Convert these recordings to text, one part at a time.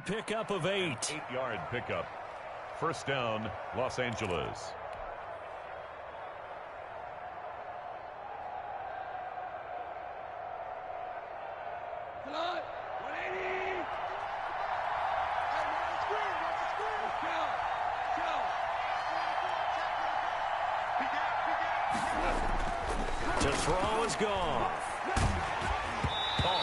Pickup of 8. 8-yard pickup. First down, Los Angeles. To throw is gone.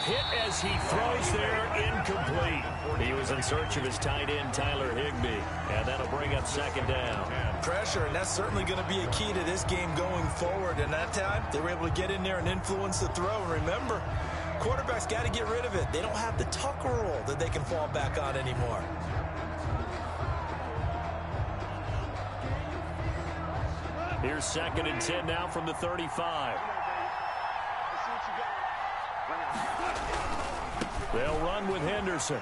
Hit as he throws there, incomplete. He was in search of his tight end, Tyler Higbee, and that'll bring up second down. Pressure, and that's certainly going to be a key to this game going forward. And that time, they were able to get in there and influence the throw. And remember, quarterbacks got to get rid of it. They don't have the tuck rule that they can fall back on anymore. Here's 2nd and 10 now from the 35. They'll run with Henderson.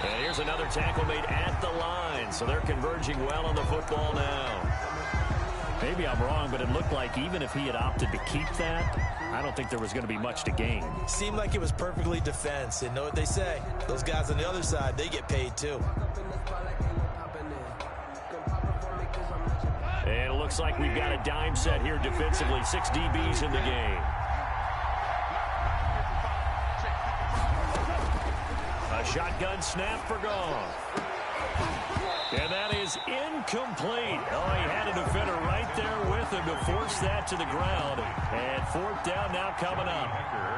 And here's another tackle made at the line, so they're converging well on the football now. Maybe I'm wrong, but it looked like even if he had opted to keep that, I don't think there was going to be much to gain. Seemed like it was perfectly defense. And know what they say? Those guys on the other side, they get paid too. And it looks like we've got a dime set here defensively. 6 DBs in the game. A shotgun snap for Goff. And that is incomplete. Oh, he had a defender right there with him to force that to the ground. And 4th down now coming up.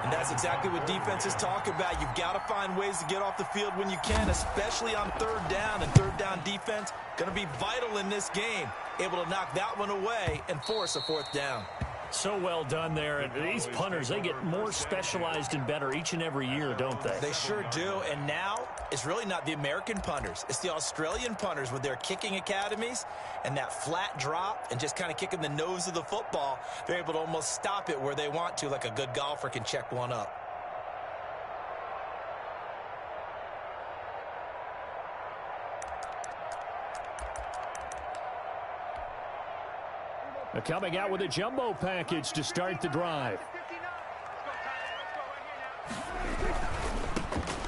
And that's exactly what defenses talk about. You've got to find ways to get off the field when you can, especially on 3rd down. And 3rd down defense going to be vital in this game. Able to knock that one away and force a 4th down. So well done there. And these punters, they get more specialized and better each and every year, don't they? They sure do. And now it's really not the American punters. It's the Australian punters with their kicking academies and that flat drop and just kind of kicking the nose of the football. They're able to almost stop it where they want to, like a good golfer can check one up. They're coming out with a jumbo package to start the drive.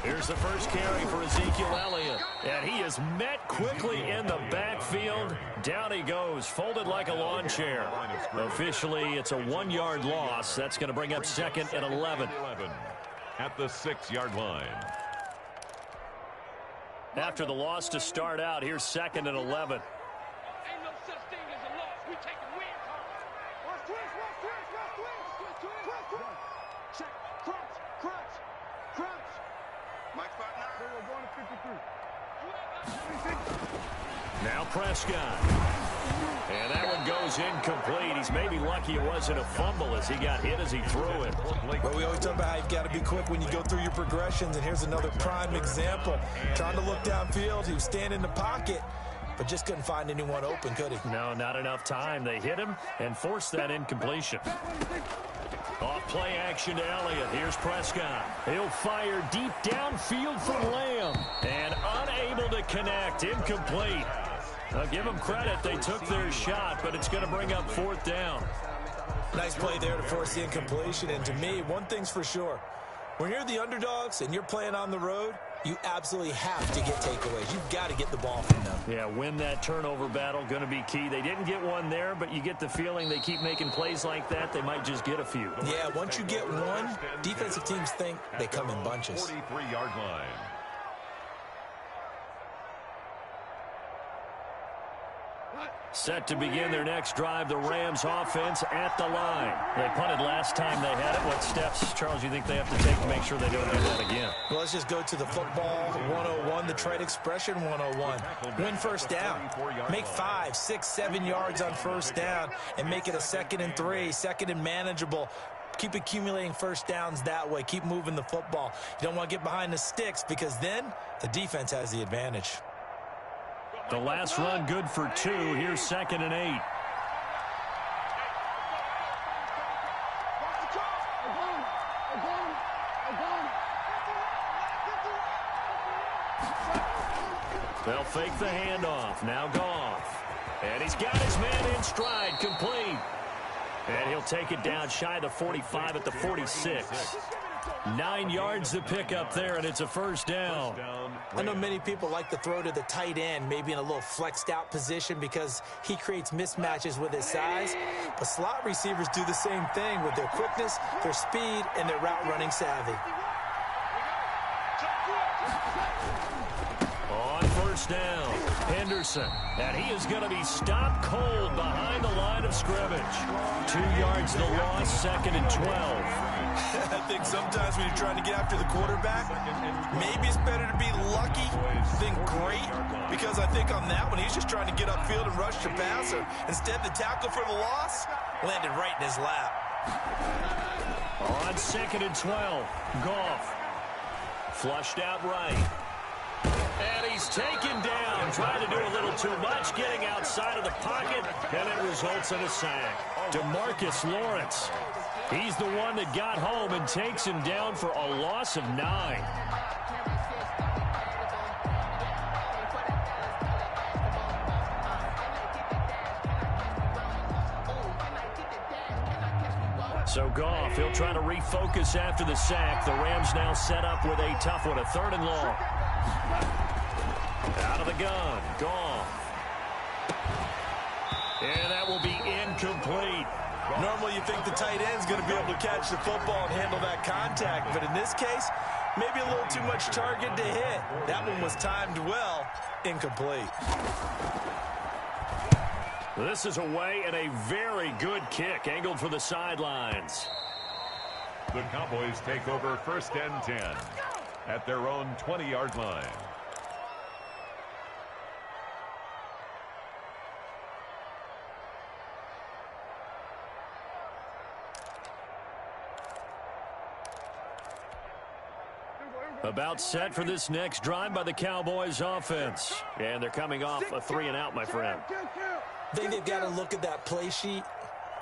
Here's the first carry for Ezekiel Elliott. And he is met quickly in the backfield. Down he goes, folded like a lawn chair. Officially, it's a 1-yard loss. That's going to bring up 2nd and 11. At the 6-yard line. After the loss to start out, here's 2nd and 11. Now Prescott. And that one goes incomplete. He's maybe lucky it wasn't a fumble as he got hit as he threw it. Well, we always talk about how you've got to be quick when you go through your progressions, and here's another prime example. Trying to look downfield, he was standing in the pocket, but just couldn't find anyone open, could he? No, not enough time. They hit him and forced that incompletion. Off play action to Elliott. Here's Prescott. He'll fire deep downfield for Lamb. And unable to connect. Incomplete. I'll give them credit. They took their shot, but it's going to bring up 4th down. Nice play there to force the incompletion. And to me, one thing's for sure. When you're the underdogs and you're playing on the road, you absolutely have to get takeaways. You've got to get the ball from them. Yeah, win that turnover battle, going to be key. They didn't get one there, but you get the feeling they keep making plays like that, they might just get a few. Yeah, once you get one, defensive teams think they come in bunches. 43-yard line. Set to begin their next drive, the Rams offense at the line. They punted last time they had it. What steps, Charles, you think they have to take to make sure they don't do that again? Well, let's just go to the football 101, the trade expression 101. Win 1st down. Make 5, 6, 7 yards on 1st down and make it a 2nd and 3, 2nd and manageable. Keep accumulating 1st downs that way. Keep moving the football. You don't want to get behind the sticks because then the defense has the advantage. The last run good for 2. Here's 2nd and 8. They'll fake the handoff. Now Goff. And he's got his man in stride. Complete. And he'll take it down shy of the 45 at the 46. 9 yards to pick up there, and it's a 1st down. I know many people like to throw to the tight end, maybe in a little flexed out position because he creates mismatches with his size. But slot receivers do the same thing with their quickness, their speed, and their route running savvy. On first down, Henderson. And he is going to be stopped cold behind the line of scrimmage. 2 yards the loss, 2nd and 12. I think sometimes when you're trying to get after the quarterback, maybe it's better to be lucky than great, because I think on that one, he's just trying to get upfield and rush the passer. Instead, the tackle for the loss landed right in his lap. On 2nd and 12, Goff. Flushed out right. And he's taken down, trying to do a little too much, getting outside of the pocket, and it results in a sack. DeMarcus Lawrence. He's the one that got home and takes him down for a loss of 9. So Goff, he'll try to refocus after the sack. The Rams now set up with a tough one, a 3rd and long. Out of the gun, Goff. And that will be incomplete. Normally you think the tight end's going to be able to catch the football and handle that contact, but in this case, maybe a little too much target to hit. That one was timed well, incomplete. This is away and a very good kick, angled for the sidelines. The Cowboys take over 1st and 10 at their own 20-yard line. About set for this next drive by the Cowboys offense. And they're coming off a 3-and-out, my friend. I think they've got to look at that play sheet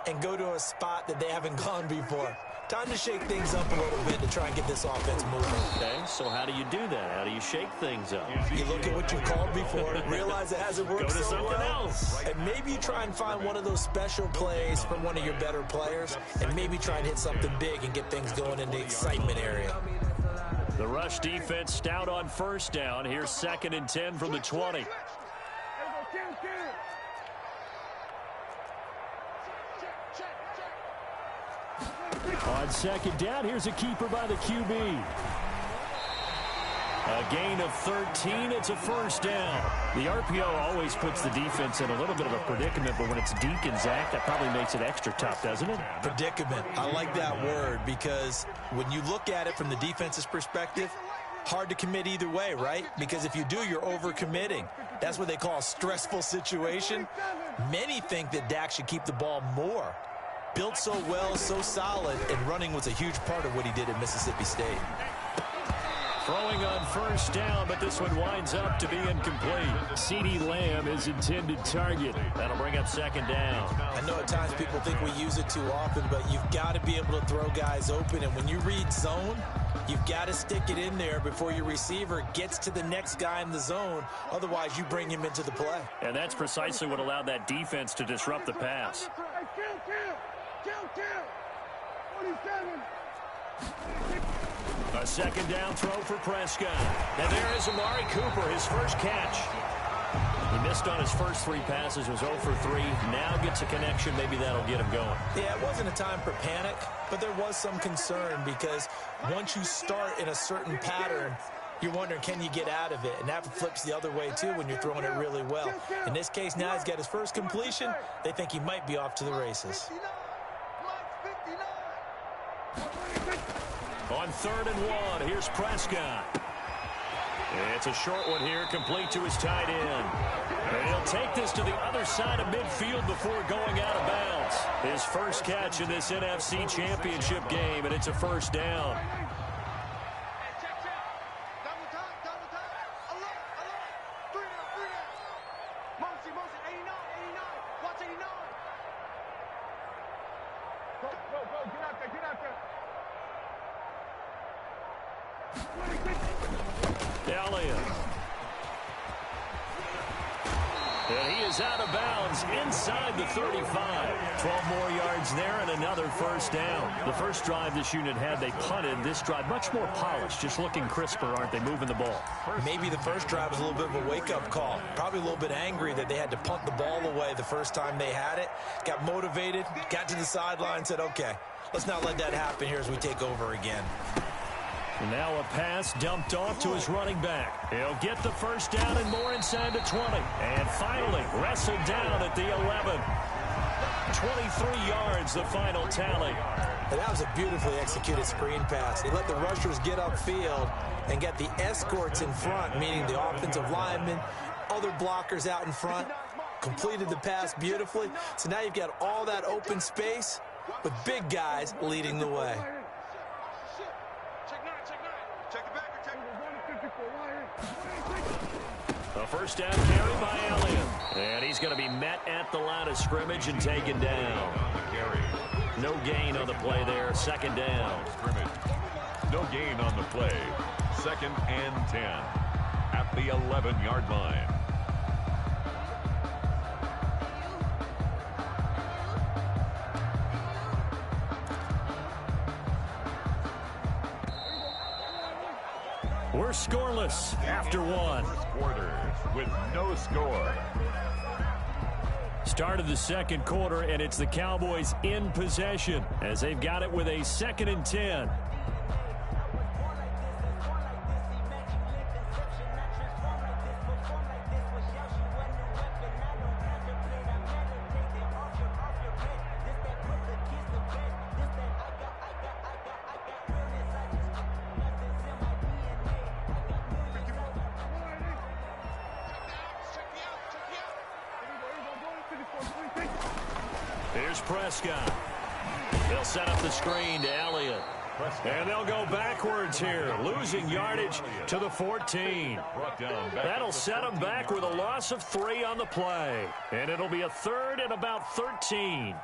and go to a spot that they haven't gone before. Time to shake things up a little bit to try and get this offense moving. Okay, so how do you do that? How do you shake things up? You look at what you called before, realize it hasn't worked Go to so something well, else. and maybe you try and find one of those special plays from one of your better players, and maybe try and hit something big and get things going in the excitement area. The rush defense stout on 1st down. Here's 2nd and 10 from the 20. On 2nd down, here's a keeper by the QB. A gain of 13, it's a 1st down. The RPO always puts the defense in a little bit of a predicament, but when it's Deke and Zach, that probably makes it extra tough, doesn't it? Predicament. I like that word, because when you look at it from the defense's perspective, hard to commit either way, right? Because if you do, you're over-committing. That's what they call a stressful situation. Many think that Dak should keep the ball more. Built so well, so solid, and running was a huge part of what he did at Mississippi State. Throwing on 1st down, but this one winds up to be incomplete. CeeDee Lamb is intended target. That'll bring up 2nd down. I know at times people think we use it too often, but you've got to be able to throw guys open. And when you read zone, you've got to stick it in there before your receiver gets to the next guy in the zone. Otherwise, you bring him into the play. And that's precisely what allowed that defense to disrupt the pass. A 2nd down throw for Prescott. And there is Amari Cooper, his first catch. He missed on his first 3 passes, was 0 for 3. Now gets a connection. Maybe that'll get him going. Yeah, it wasn't a time for panic, but there was some concern because once you start in a certain pattern, you're wondering, can you get out of it? And that flips the other way, too, when you're throwing it really well. In this case, now he's got his first completion. They think he might be off to the races. On 3rd and 1, here's Prescott. It's a short one here, complete to his tight end. And he'll take this to the other side of midfield before going out of bounds. His first catch in this NFC Championship game, and it's a 1st down. Elliott. And he is out of bounds inside the 35. 12 more yards there and another first down. The first drive this unit had, they punted. This drive, much more polished, just looking crisper, aren't they, moving the ball? Maybe the first drive was a little bit of a wake-up call. Probably a little bit angry that they had to punt the ball away the first time they had it. Got motivated, got to the sideline, said, okay, let's not let that happen here as we take over again. Now a pass dumped off to his running back. He'll get the first down and more inside the 20. And finally wrestled down at the 11. 23 yards, the final tally. And that was a beautifully executed screen pass. He let the rushers get upfield and get the escorts in front, meaning the offensive linemen, other blockers out in front, completed the pass beautifully. So now you've got all that open space with big guys leading the way. A first down carry by Elliott. And he's going to be met at the line of scrimmage and taken down. No gain on the play there. Second down. No gain on the play. 2nd and 10 at the 11-yard line. We're scoreless after one. Quarters with no score. Start of the second quarter, and it's the Cowboys in possession as they've got it with a 2nd and 10. Here's Prescott. They'll set up the screen to Elliott. And they'll go backwards here, losing yardage to the 14. That'll set them back with a loss of 3 on the play. And it'll be a 3rd and about 13.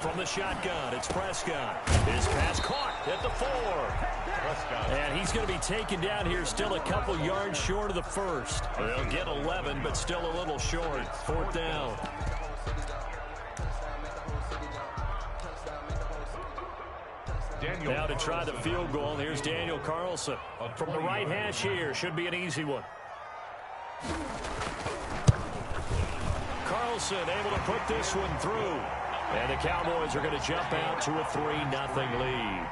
From the shotgun, it's Prescott. His pass caught at the 4. And he's going to be taken down here, still a couple yards short of the first. They'll get 11, but still a little short. 4th down. Now to try the field goal, here's Daniel Carlson. From the right hash here, should be an easy one. Carlson able to put this one through. And the Cowboys are going to jump out to a 3-0 lead.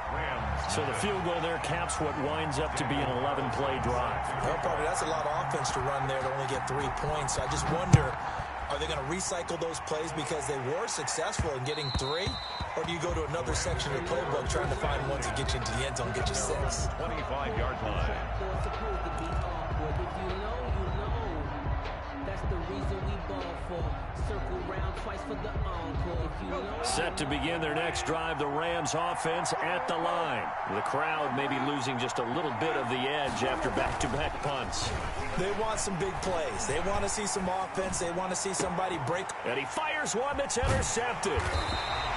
So the field goal there caps what winds up to be an 11-play drive. Well, probably that's a lot of offense to run there to only get 3 points. I just wonder, are they going to recycle those plays because they were successful in getting 3? Or do you go to another section of the playbook trying to find ones that get you into the end zone, get you 6? 25-yard line. Set to begin their next drive, the Rams offense at the line. The crowd may be losing just a little bit of the edge after back-to-back punts. They want some big plays. They want to see some offense. They want to see somebody break. And he fires one that's intercepted.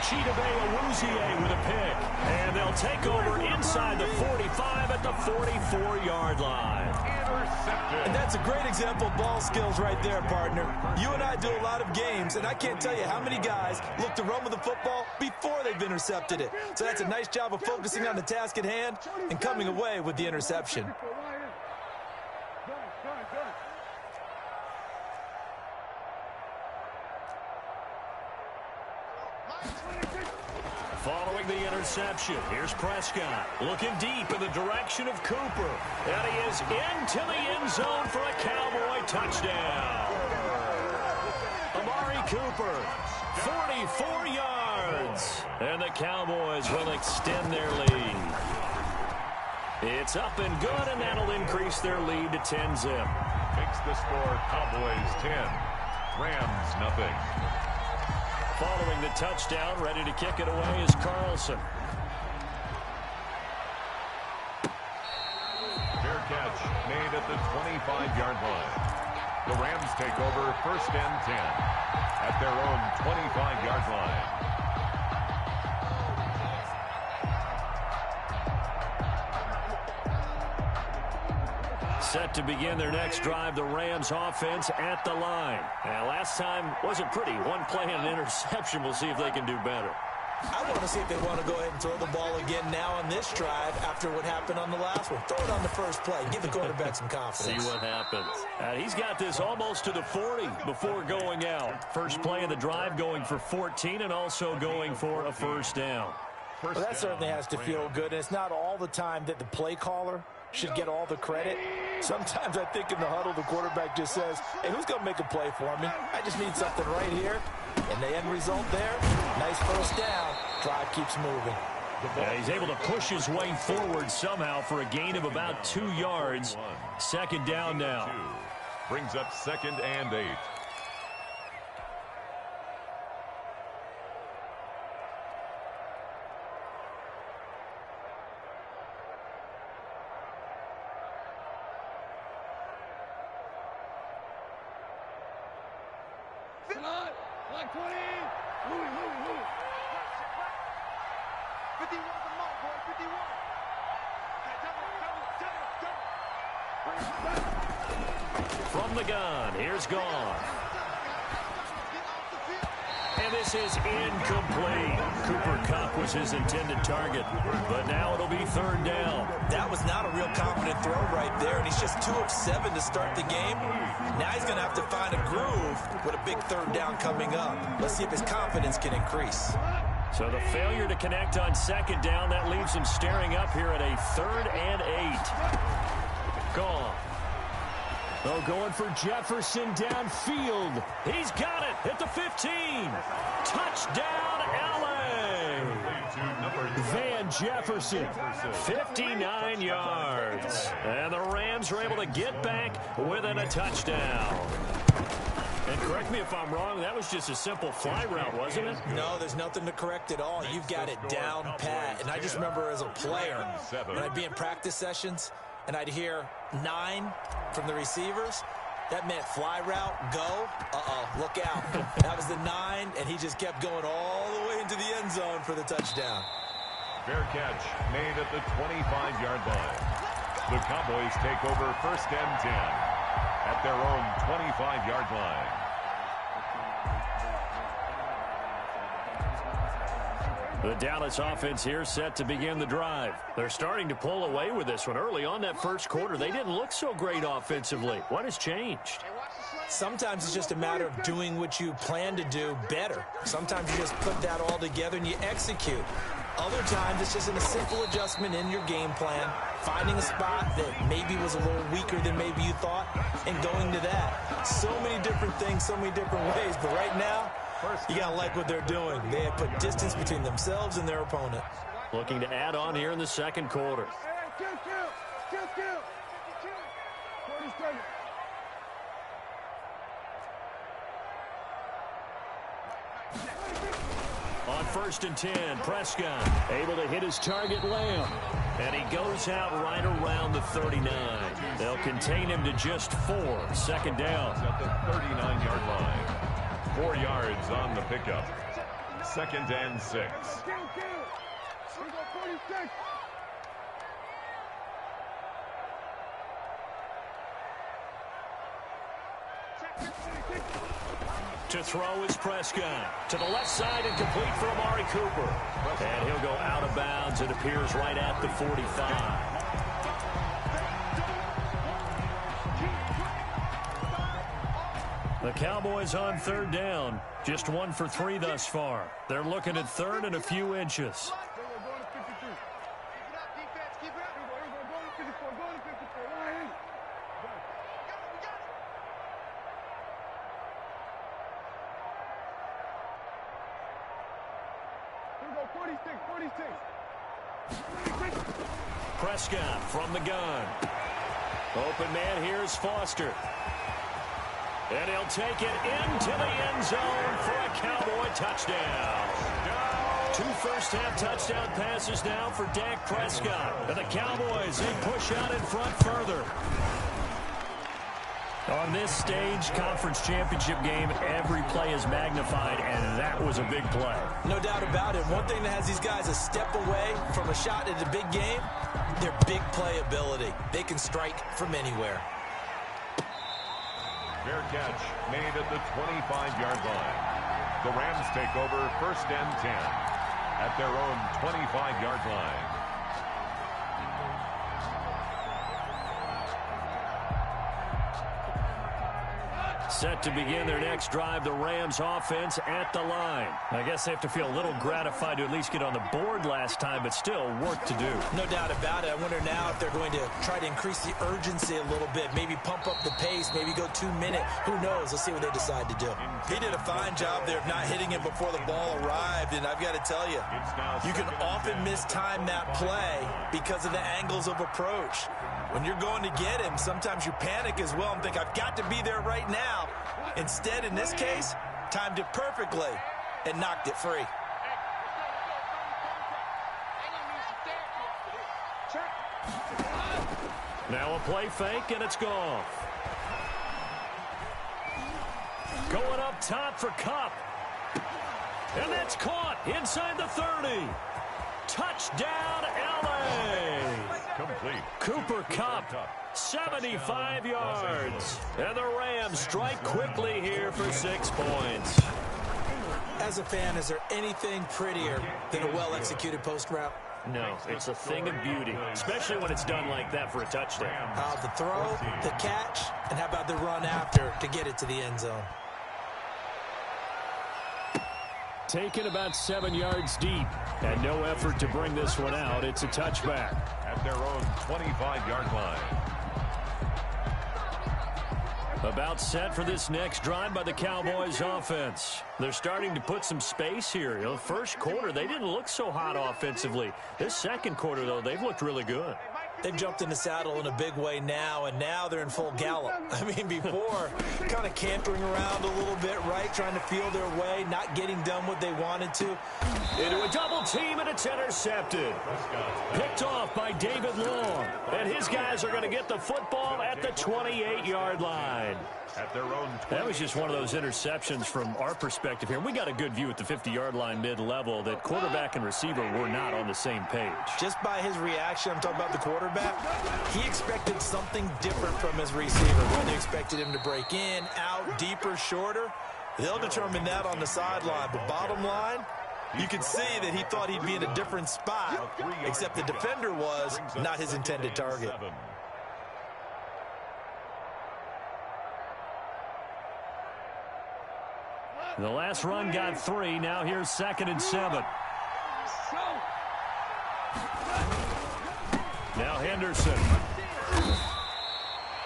Chidobe Awuzie with a pick. And they'll take over inside the 45 at the 44-yard line. And that's a great example of ball skills right there, partner. You and I do a lot of games, and I can't tell you how many guys look to run with the football before they've intercepted it. So that's a nice job of focusing on the task at hand and coming away with the interception. Following the interception, here's Prescott looking deep in the direction of Cooper. And he is into the end zone for a Cowboy touchdown. Amari Cooper, 44 yards. And the Cowboys will extend their lead. It's up and good, and that'll increase their lead to 10-zip. Makes the score Cowboys 10, Rams nothing. Following the touchdown, ready to kick it away is Carlson. made at the 25-yard line. The Rams take over 1st and 10 at their own 25-yard line. Set to begin their next drive, the Rams offense at the line. Now, last time wasn't pretty. One play and an interception. We'll see if they can do better. I want to see if they want to go ahead and throw the ball again now on this drive after what happened on the last one. Throw it on the first play. Give the quarterback some confidence. See what happens. He's got this almost to the 40 before going out. First play of the drive going for 14 and also going for a first down. Well, that certainly has to feel good. And it's not all the time that the play caller should get all the credit. Sometimes I think in the huddle, the quarterback just says, hey, who's going to make a play for me? I just need something right here. And the end result there, nice first down. Drive keeps moving. Yeah, he's able to push his way forward somehow for a gain of about 2 yards. Second down now. Brings up 2nd and 8. Like 20. Louis. 51 the mark, boy. 51. From the gun, here's Gone. And this is incomplete. Cooper Kupp was his intended target, but now it'll be 3rd down. That was not a real confident throw right there, and he's just 2 of 7 to start the game. Now he's going to have to find a groove with a big 3rd down coming up. Let's see if his confidence can increase. So the failure to connect on 2nd down, that leaves him staring up here at a 3rd and 8. Gone. Oh, going for Jefferson downfield. He's got it at the 15. Touchdown, LA. Van Jefferson, 59 yards. And the Rams are able to get back within a touchdown. And correct me if I'm wrong, that was just a simple fly route, wasn't it? No, there's nothing to correct at all. You've got it down pat. And I just remember as a player, when I'd be in practice sessions, and I'd hear 9 from the receivers. That meant fly route, go. Look out. That was the 9, and he just kept going all the way into the end zone for the touchdown. Fair catch made at the 25-yard line. The Cowboys take over 1st and 10 at their own 25-yard line. The Dallas offense here set to begin the drive. They're starting to pull away with this one. Early on that first quarter, they didn't look so great offensively. What has changed? Sometimes it's just a matter of doing what you plan to do better. Sometimes you just put that all together and you execute. Other times it's just a simple adjustment in your game plan, finding a spot that maybe was a little weaker than maybe you thought, and going to that. So many different things, so many different ways, but right now, you got to like what they're doing. They have put distance between themselves and their opponent. Looking to add on here in the second quarter. On 1st and 10, Prescott able to hit his target, Lamb. And he goes out right around the 39. They'll contain him to just 4. 2nd down. At the 39-yard line. 4 yards on the pickup. 2nd and 6. To throw is Prescott. To the left side and complete for Amari Cooper. And he'll go out of bounds. It appears right at the 45. The Cowboys on 3rd down. Just 1 for 3 thus far. They're looking at 3rd and a few inches. Prescott from the gun. Open man, here's Foster. And he'll take it into the end zone for a Cowboy touchdown. 2 first-half touchdown passes now for Dak Prescott. And the Cowboys, they push out in front further. On this stage, conference championship game, every play is magnified, and that was a big play. No doubt about it. One thing that has these guys a step away from a shot in the big game, their big play ability. They can strike from anywhere. Fair catch made at the 25-yard line. The Rams take over 1st and 10 at their own 25-yard line. Set to begin their next drive, the Rams offense at the line. I guess they have to feel a little gratified to at least get on the board last time, but still work to do. No doubt about it. I wonder now if they're going to try to increase the urgency a little bit, maybe pump up the pace, maybe go 2 minute. Who knows? Let's see what they decide to do. He did a fine job there of not hitting him before the ball arrived, and I've got to tell you, you can often mistime that play because of the angles of approach. When you're going to get him, sometimes you panic as well and think, I've got to be there right now. Instead, in this case, timed it perfectly and knocked it free. Now a play fake, and it's gone. Going up top for Kupp. And that's caught inside the 30. Touchdown, L.A. Complete. Cooper Kupp, 75 yards. And the Rams strike quickly here for 6 points. As a fan, is there anything prettier than a well-executed post route? No, it's a thing of beauty, especially when it's done like that for a touchdown. The throw, the catch, and how about the run after to get it to the end zone? Taken about 7 yards deep, and no effort to bring this one out. It's a touchback. At their own 25-yard line. About set for this next drive by the Cowboys offense. They're starting to put some space here. You know, first quarter, they didn't look so hot offensively. This second quarter, though, they've looked really good. They've jumped in the saddle in a big way now, and now they're in full gallop. I mean, before, kind of cantering around a little bit, right, trying to feel their way, not getting done what they wanted to. Into a double team, and it's intercepted. Picked off by David Long. And his guys are going to get the football at the 28-yard line. At their own 20. That was just one of those interceptions from our perspective here. We got a good view at the 50-yard line mid-level that quarterback and receiver were not on the same page. Just by his reaction, I'm talking about the quarterback, he expected something different from his receiver. When they expected him to break in, out, deeper, shorter, they'll determine that on the sideline. But bottom line, you can see that he thought he'd be in a different spot, except the defender was not his intended target. The last run got 3. Now here's 2nd and 7. Now Henderson.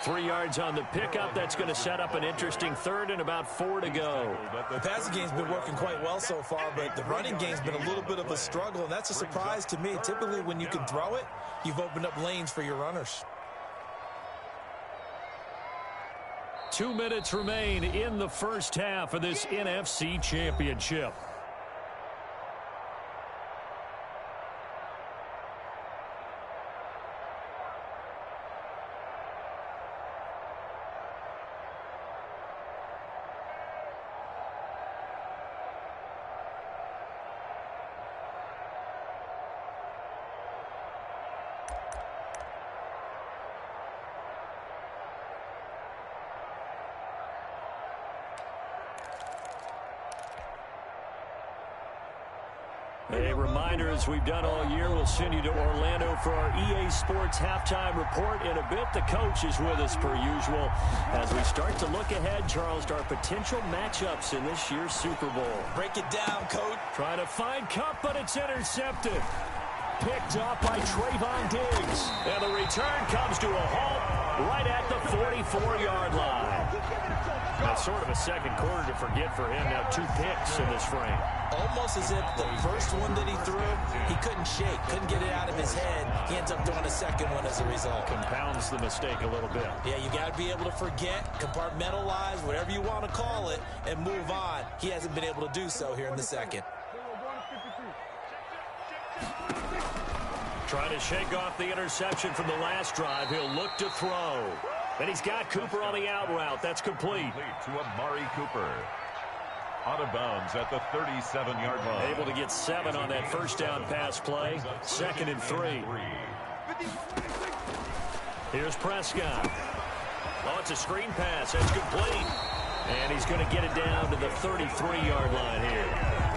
3 yards on the pickup. That's going to set up an interesting 3rd and about 4 to go. The passing game's been working quite well so far, but the running game's been a little bit of a struggle, and that's a surprise to me. Typically, when you can throw it, you've opened up lanes for your runners. 2 minutes remain in the first half of this NFC Championship. A reminder, as we've done all year, we'll send you to Orlando for our EA Sports halftime report. In a bit, the coach is with us per usual. As we start to look ahead, Charles, to our potential matchups in this year's Super Bowl. Break it down, coach. Trying to find Kupp, but it's intercepted. Picked off by Trayvon Diggs. And the return comes to a halt right at the 44-yard line. That's sort of a second quarter to forget for him. Now 2 picks in this frame. Almost as if the first one that he threw, he couldn't shake, couldn't get it out of his head. He ends up throwing a second one as a result. Compounds the mistake a little bit. Yeah, you got to be able to forget, compartmentalize, whatever you want to call it, and move on. He hasn't been able to do so here in the second. Trying to shake off the interception from the last drive. He'll look to throw. And he's got Cooper on the out route. That's complete. To Amari Cooper. Out of bounds at the 37-yard line. Able to get 7 on that first down pass play. 2nd and 3. Here's Prescott. Oh, it's a screen pass. That's complete. And he's going to get it down to the 33-yard line here.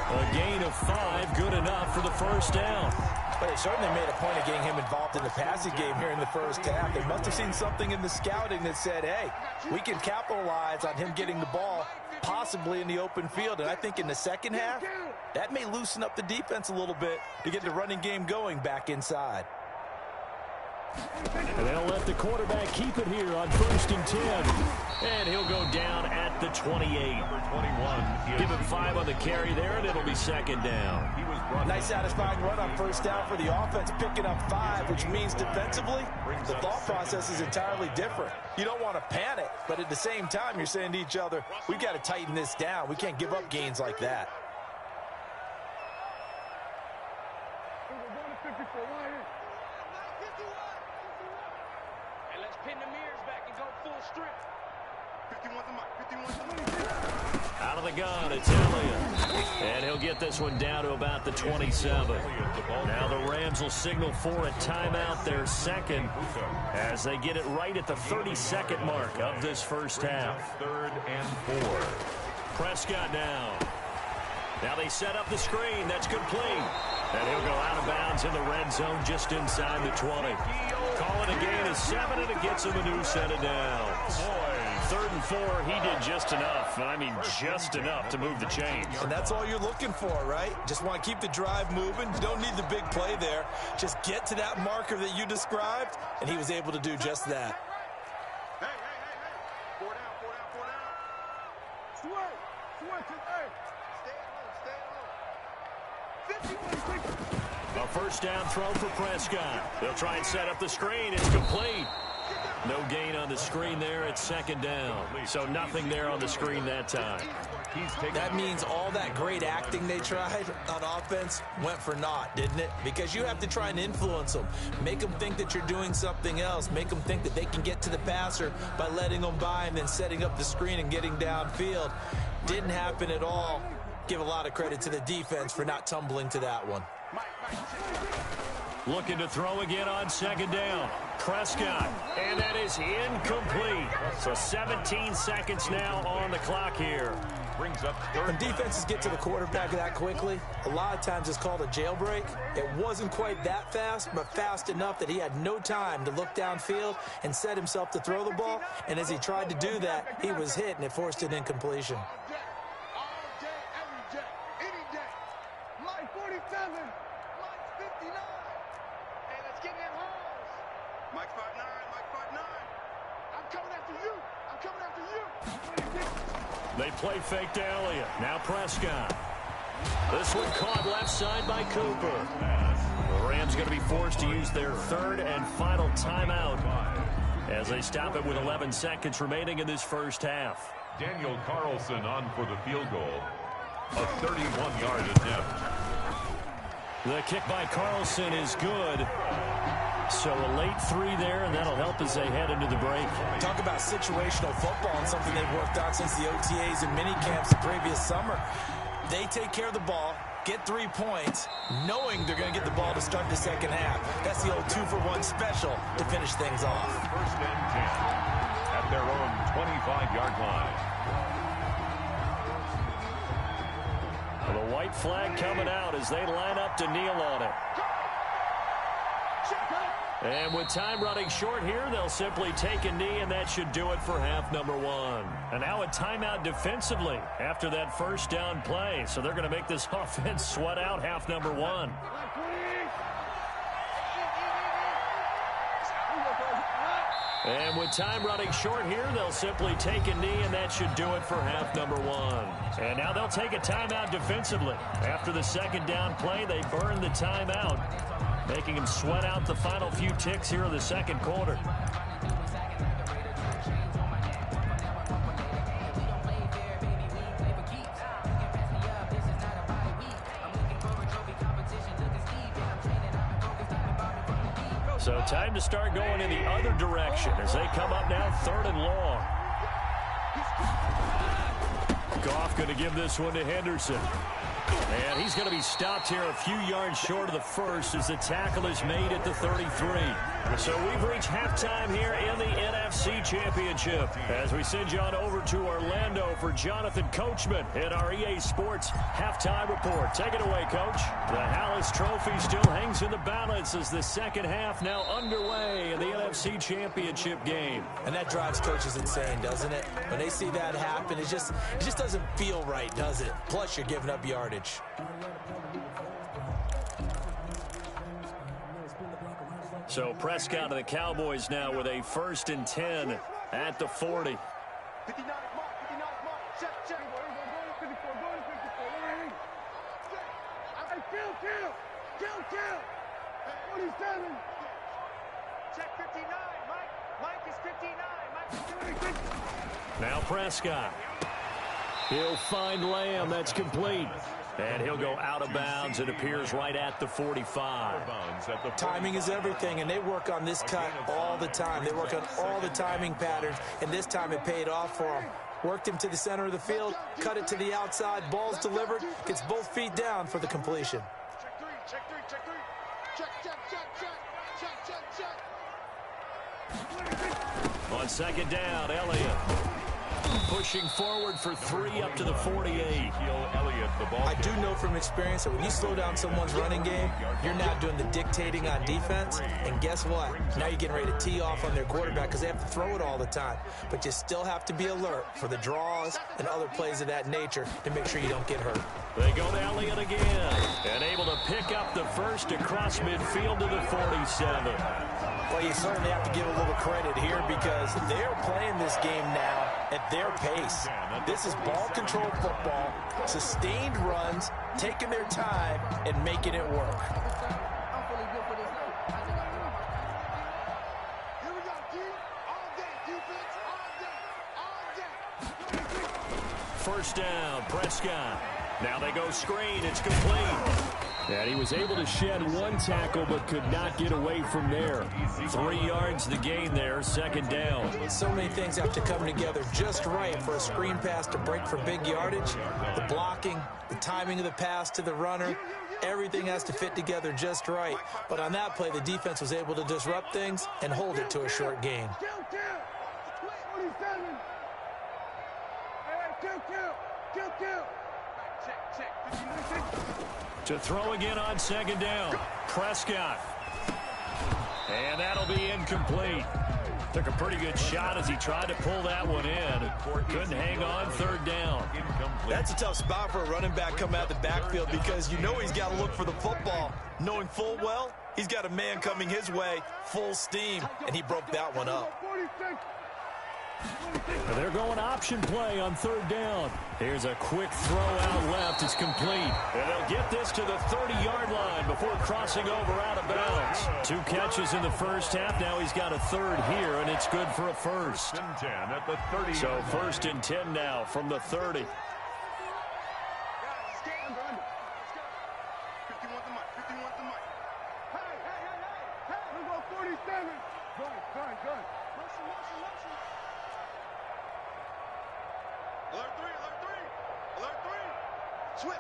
A gain of 5, good enough for the first down. But they certainly made a point of getting him involved in the passing game here in the first half. They must have seen something in the scouting that said, hey, we can capitalize on him getting the ball possibly in the open field. And I think in the second half, that may loosen up the defense a little bit to get the running game going back inside. And they'll let the quarterback keep it here on 1st and 10. And he'll go down at the 28. Number 21. Give him 5 on the carry there, and it'll be 2nd down. Nice satisfying run on first down for the offense, picking up 5, which means defensively, the thought process is entirely different. You don't want to panic, but at the same time, you're saying to each other, we've got to tighten this down. We can't give up gains like that. And let's pin the mirrors back and go full strength. 51 to Mike. 51 to Mike. Out of the gun, it's Elliott. And he'll get this one down to about the 27. Now the Rams will signal for a timeout, their 2nd, as they get it right at the 32nd mark of this first half. 3rd and 4. Prescott now. Now they set up the screen. That's complete. And he'll go out of bounds in the red zone just inside the 20. Call it a gain of 7, and it gets him a new set of downs. 3rd and 4, he did just enough. I mean, just enough to move the chains. And that's all you're looking for, right? Just want to keep the drive moving. You don't need the big play there. Just get to that marker that you described, and he was able to do just that. Hey. 4 down. Switch it, hey. Stay at home. 51. A first down throw for Prescott. They'll try and set up the screen. It's complete. No gain on the screen there. It's 2nd down. So nothing there on the screen that time. That means all that great acting they tried on offense went for naught, didn't it? Because you have to try and influence them. Make them think that you're doing something else. Make them think that they can get to the passer by letting them by and then setting up the screen and getting downfield. Didn't happen at all. Give a lot of credit to the defense for not tumbling to that one. Looking to throw again on 2nd down. Prescott, and that is incomplete. So 17 seconds now on the clock here. Brings up 3rd. When defenses get to the quarterback that quickly, a lot of times it's called a jailbreak. It wasn't quite that fast, but fast enough that he had no time to look downfield and set himself to throw the ball. And as he tried to do that, he was hit, and it forced an incompletion. All day, every day, any day. Mike 47, Mike 59. Hey, let's get in that house. Mike 59, Mike 59. I'm coming after you. I'm coming after you. They play fake to Elliott. Now Prescott. This one caught left side by Cooper. The Rams going to be forced to use their 3rd and final timeout as they stop it with 11 seconds remaining in this first half. Daniel Carlson on for the field goal. A 31-yard attempt. The kick by Carlson is good. So a late 3 there, and that'll help as they head into the break. Talk about situational football and something they've worked on since the OTAs and mini camps the previous summer. They take care of the ball, get 3 points, knowing they're going to get the ball to start the second half. That's the old 2-for-1 special to finish things off. 1st and 10 at their own 25-yard line. The white flag coming out as they line up to kneel on it. And with time running short here, they'll simply take a knee, and that should do it for half number 1. And now a timeout defensively after that first down play. So they're going to make this offense sweat out half number 1. And with time running short here, they'll simply take a knee, and that should do it for half number 1. And now they'll take a timeout defensively. After the second down play, they burn the timeout, making him sweat out the final few ticks here in the second quarter. So time to start going in the other direction as they come up now 3rd and long. Goff going to give this one to Henderson. And he's going to be stopped here a few yards short of the first as the tackle is made at the 33. So we've reached halftime here in the NFC Championship as we send you on over to Orlando for Jonathan Coachman in our EA Sports Halftime Report. Take it away, Coach. The Hallis Trophy still hangs in the balance as the second half now underway in the NFC Championship game. And that drives coaches insane, doesn't it? When they see that happen, it just doesn't feel right, does it? Plus, you're giving up yardage. So Prescott and the Cowboys now with a 1st and 10 at the 40. 59 mark, check. 54, go to 54, kill. 47. Check 59, Mike is 59, Mike is 59. Now Prescott. He'll find Lamb, that's complete. And he'll go out of bounds. It appears right at the 45. Timing is everything, and they work on this cut all the time. They work on all the timing patterns, and this time it paid off for them. Worked him to the center of the field, cut it to the outside, ball's delivered, gets both feet down for the completion. Check three. On 2nd down, Elliott. Pushing forward for 3 up to the 48. I do know from experience that when you slow down someone's running game, you're now doing the dictating on defense. And guess what? Now you're getting ready to tee off on their quarterback because they have to throw it all the time. But you still have to be alert for the draws and other plays of that nature to make sure you don't get hurt. They go to Elliott again. And able to pick up the first across midfield to the 47. Well, you certainly have to give a little credit here because they're playing this game now at their pace. This is ball-controlled football, sustained runs, taking their time, and making it work. Here we go, G. All day, defense, all day. 1st down, Prescott. Now they go screen. It's complete. And he was able to shed 1 tackle but could not get away from there. 3 yards the gain there, 2nd down. So many things have to come together just right for a screen pass to break for big yardage. The blocking, the timing of the pass to the runner, everything has to fit together just right. But on that play, the defense was able to disrupt things and hold it to a short gain. Kill. 47. Hey, kill. Check. To throw again on 2nd down. Prescott. And that'll be incomplete. Took a pretty good shot as he tried to pull that one in. Couldn't hang on 3rd down. That's a tough spot for a running back coming out of the backfield because you know he's got to look for the football. Knowing full well, he's got a man coming his way, full steam, and he broke that one up. 46. They're going option play on 3rd down. Here's a quick throw out left. It's complete. And they'll get this to the 30-yard line before crossing over out of bounds. 2 catches in the first half. Now he's got a 3rd here, and it's good for a 1st. And 10 at the 30. So 1st and 10 now from the 30. Guys, stand under. Let's go. 51 the mic. Hey. We go 47. Good. Motion. Alert 3. Switch.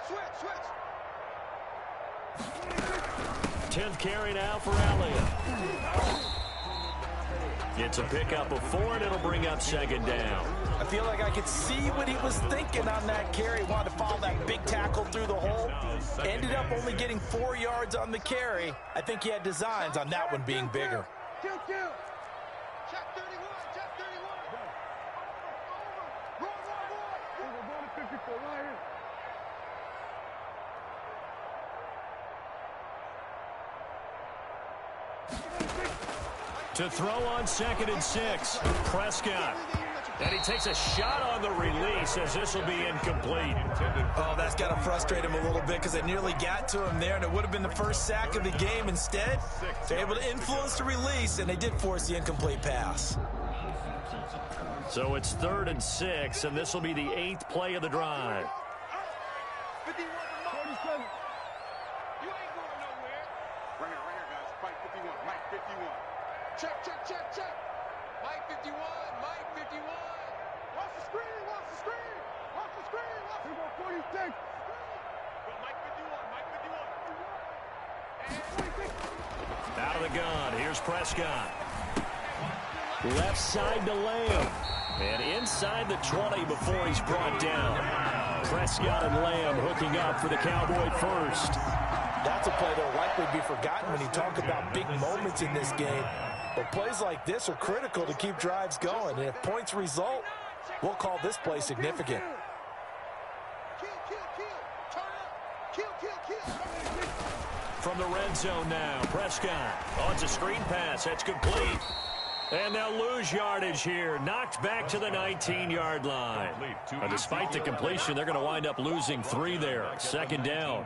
10th carry now for Elliott. It's a pickup of 4, and it'll bring up 2nd down. I feel like I could see what he was thinking on that carry. Wanted to follow that big tackle through the hole. Ended up only getting 4 yards on the carry. I think he had designs on that one being bigger. Kill. Check 31. Roll. We're going to 54 right here. To throw on 2nd and 6. Prescott. And he takes a shot on the release as this will be incomplete. Oh, that's got to frustrate him a little bit because they nearly got to him there, and it would have been the first sack of the game. Instead, they're able to influence the release, and they did force the incomplete pass. So it's 3rd and 6, and this will be the 8th play of the drive. 47. You ain't going nowhere. Right here, guys. Mike 51, Mike 51. Check, check, check, check. Mike 51, Mike 51. Watch the screen, watch the screen. Watch the screen, watch the screen. 46. Mike 51, Mike 51. Out of the gun, here's Prescott. Left side to Lamb. And inside the 20 before he's brought down. Prescott and Lamb hooking up for the Cowboy first. That's a play that will likely be forgotten when you talk about big moments in this game. But plays like this are critical to keep drives going. And if points result, we'll call this play significant. From the red zone now, Prescott. Oh, it's a screen pass. That's complete. And they'll lose yardage here. Knocked back to the 19-yard line. Despite the completion, they're going to wind up losing 3 there. Second down.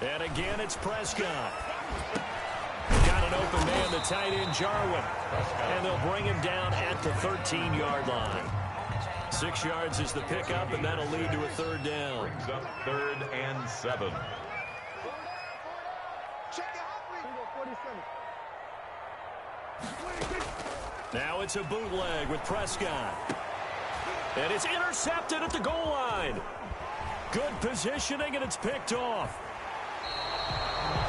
And again, it's Prescott. Got an open man, the tight end, Jarwin. And they'll bring him down at the 13-yard line. 6 yards is the pickup, and that'll lead to a third down. Brings up 3rd and 7. Now it's a bootleg with Prescott. And it's intercepted at the goal line. Good positioning, and it's picked off.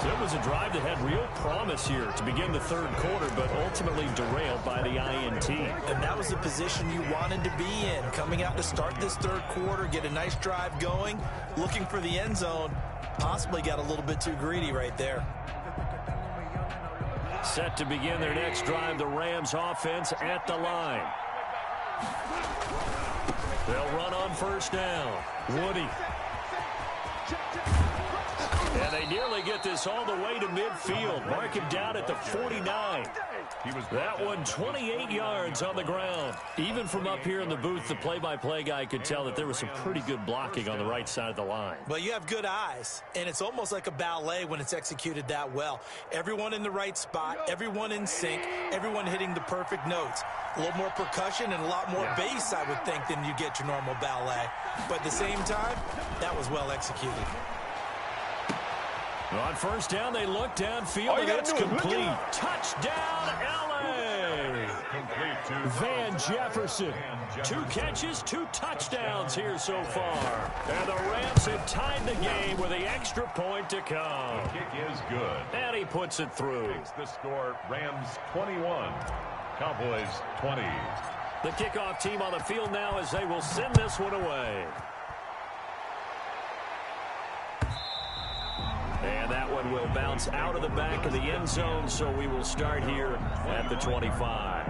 So it was a drive that had real promise here to begin the third quarter, but ultimately derailed by the INT. And that was the position you wanted to be in. Coming out to start this third quarter, get a nice drive going, looking for the end zone. Possibly got a little bit too greedy right there. Set to begin their next drive, the Rams offense at the line. They'll run on first down. Woody. And they nearly get this all the way to midfield. Mark him down at the 49. That one 28 yards on the ground. Even from up here in the booth, the play-by-play guy could tell that there was some pretty good blocking on the right side of the line. Well, you have good eyes, and it's almost like a ballet when it's executed that well. Everyone in the right spot, everyone in sync, everyone hitting the perfect notes. A little more percussion and a lot more bass, I would think, than you get your normal ballet. But at the same time, that was well executed. On first down, they look downfield, and it's complete. Touchdown, L.A. Van Jefferson. 2 catches, 2 touchdowns here so far. And the Rams have tied the game with the extra point to come. The kick is good. And he puts it through. Takes the score, Rams 21, Cowboys 20. The kickoff team on the field now as they will send this one away. And that one will bounce out of the back of the end zone, so we will start here at the 25.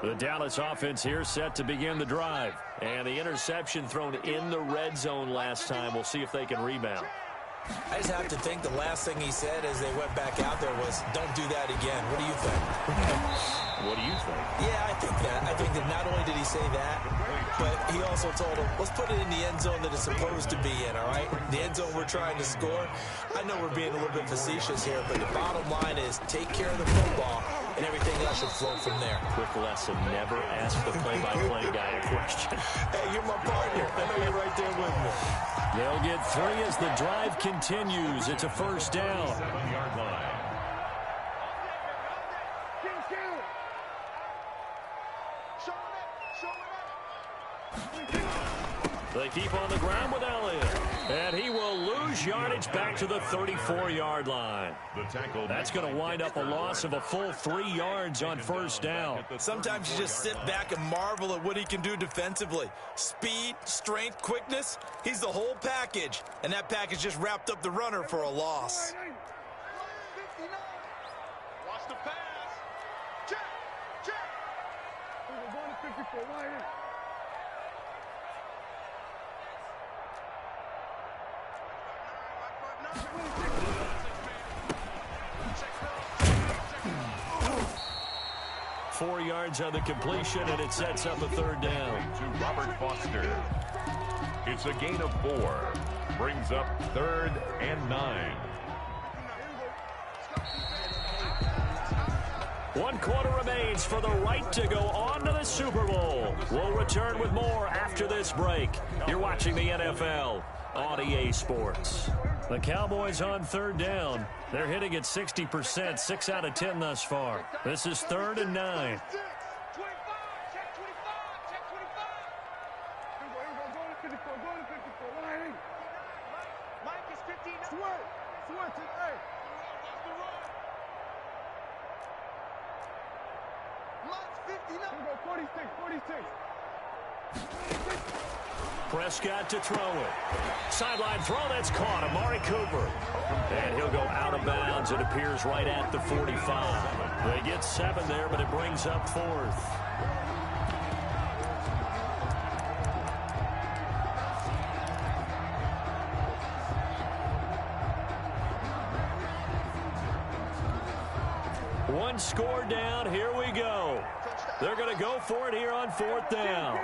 The Dallas offense here set to begin the drive. And the interception thrown in the red zone last time. We'll see if they can rebound. I just have to think the last thing he said as they went back out there was, don't do that again. What do you think? What do you think? Yeah, I think that. I think that not only did he say that, but he also told him, let's put it in the end zone that it's supposed to be in, all right? The end zone we're trying to score. I know we're being a little bit facetious here, but the bottom line is take care of the football, and everything else should flow from there. Quick lesson, never ask the play-by-play guy a question. Hey, you're my partner. I know you're right there with me. They'll get 3 as the drive continues. It's a first down. 7-yard line. They keep on the ground with Elliott. And he will lose yardage back to the 34-yard line. That's going to wind up a loss of a full 3 yards on first down. Sometimes you just sit back and marvel at what he can do defensively. Speed, strength, quickness, he's the whole package. And that package just wrapped up the runner for a loss. Watch the pass. Check, check. We're going to 54, right here. Four yards on the completion, and it sets up a third down. To Robert Foster. It's a gain of 4. Brings up 3rd and 9. 1 quarter remains for the right to go on to the Super Bowl. We'll return with more after this break. You're watching the NFL on EA Sports. The Cowboys on 3rd down. They're hitting at 60%, 6 out of 10 thus far. This is 3rd and 9. Prescott to throw it. Sideline throw, that's caught. Amari Cooper. And he'll go out of bounds. It appears right at the 45. They get 7 there, but it brings up 4th. One score down. Here we go. They're going to go for it here on 4th down.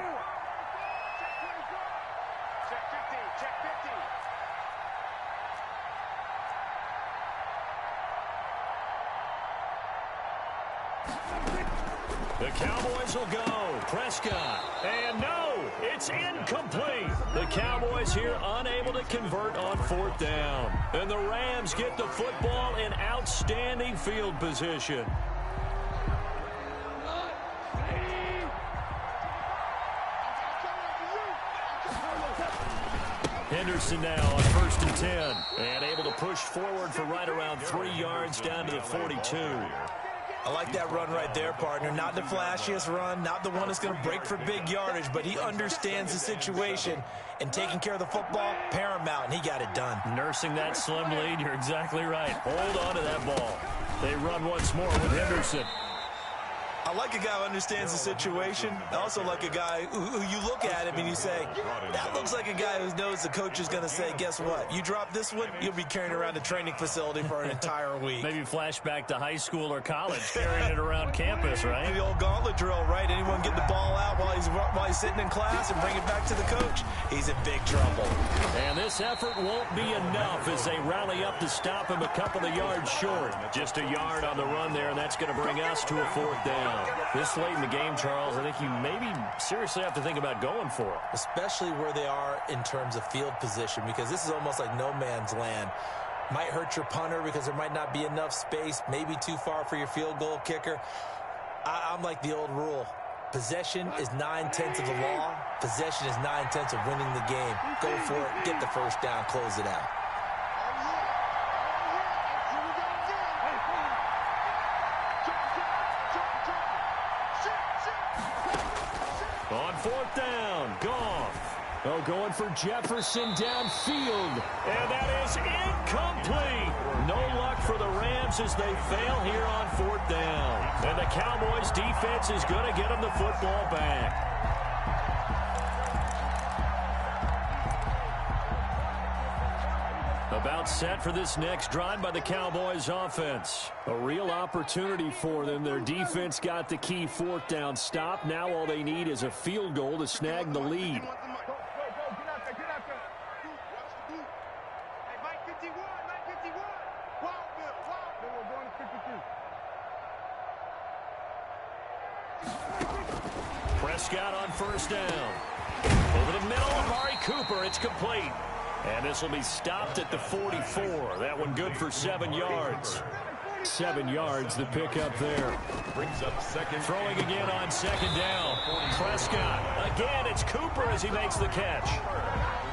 The Cowboys will go. Prescott. And no, it's incomplete. The Cowboys here unable to convert on 4th down. And the Rams get the football in outstanding field position. Henderson now on 1st and 10. And able to push forward for right around 3 yards down to the 42. I like that run right there, partner. Not the flashiest run, not the one that's going to break for big yardage, but he understands the situation, and taking care of the football, paramount, and he got it done. Nursing that slim lead, you're exactly right. Hold on to that ball. They run once more with Henderson. I like a guy who understands the situation. I also like a guy who you look at him and you say, that looks like a guy who knows the coach is going to say, guess what? You drop this one, you'll be carrying around a training facility for an entire week. Maybe flashback to high school or college, carrying it around campus, right? The old gauntlet drill, right? Anyone get the ball out while he's sitting in class and bring it back to the coach? He's in big trouble. And this effort won't be enough as they rally up to stop him a couple of yards short. Just a yard on the run there, and that's going to bring us to a 4th down. This late in the game, Charles, I think you maybe seriously have to think about going for it. Especially where they are in terms of field position, because this is almost like no man's land. Might hurt your punter because there might not be enough space, maybe too far for your field goal kicker. I'm like the old rule. Possession is 9/10 of the law. Possession is 9/10 of winning the game. Go for it, get the 1st down, close it out. On 4th down, Goff. Oh, going for Jefferson downfield. And that is incomplete. No luck for the Rams as they fail here on 4th down. And the Cowboys defense is going to get them the football back. About set for this next drive by the Cowboys offense. A real opportunity for them. Their defense got the key 4th down stop. Now all they need is a field goal to snag the lead. Prescott on 1st down. Over the middle, Amari Cooper. It's complete. And this will be stopped at the 44. That one good for 7 yards. 7 yards, the pickup there. Brings up second. Throwing again on 2nd down. Prescott. Again, it's Cooper as he makes the catch.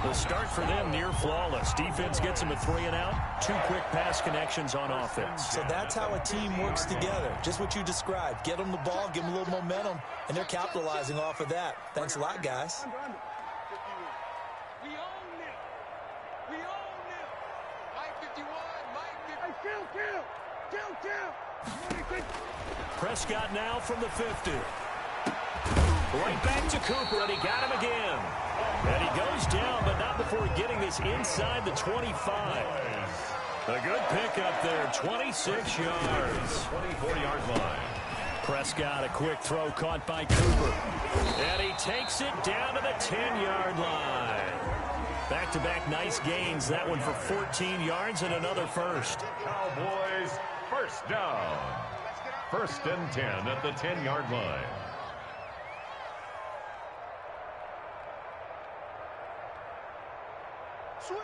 The start for them near flawless. Defense gets him a 3 and out. 2 quick pass connections on offense. So that's how a team works together. Just what you described. Get them the ball, give them a little momentum, and they're capitalizing off of that. Thanks a lot, guys. Prescott now from the 50. Right back to Cooper, and he got him again. And he goes down, but not before getting this inside the 25. A good pickup there, 26 yards. 24-yard line. Prescott, a quick throw caught by Cooper. And he takes it down to the 10-yard line. Back-to-back nice gains. That one for 14 yards and another first. Cowboys, 1st down. First and 10 at the 10-yard line. Switch!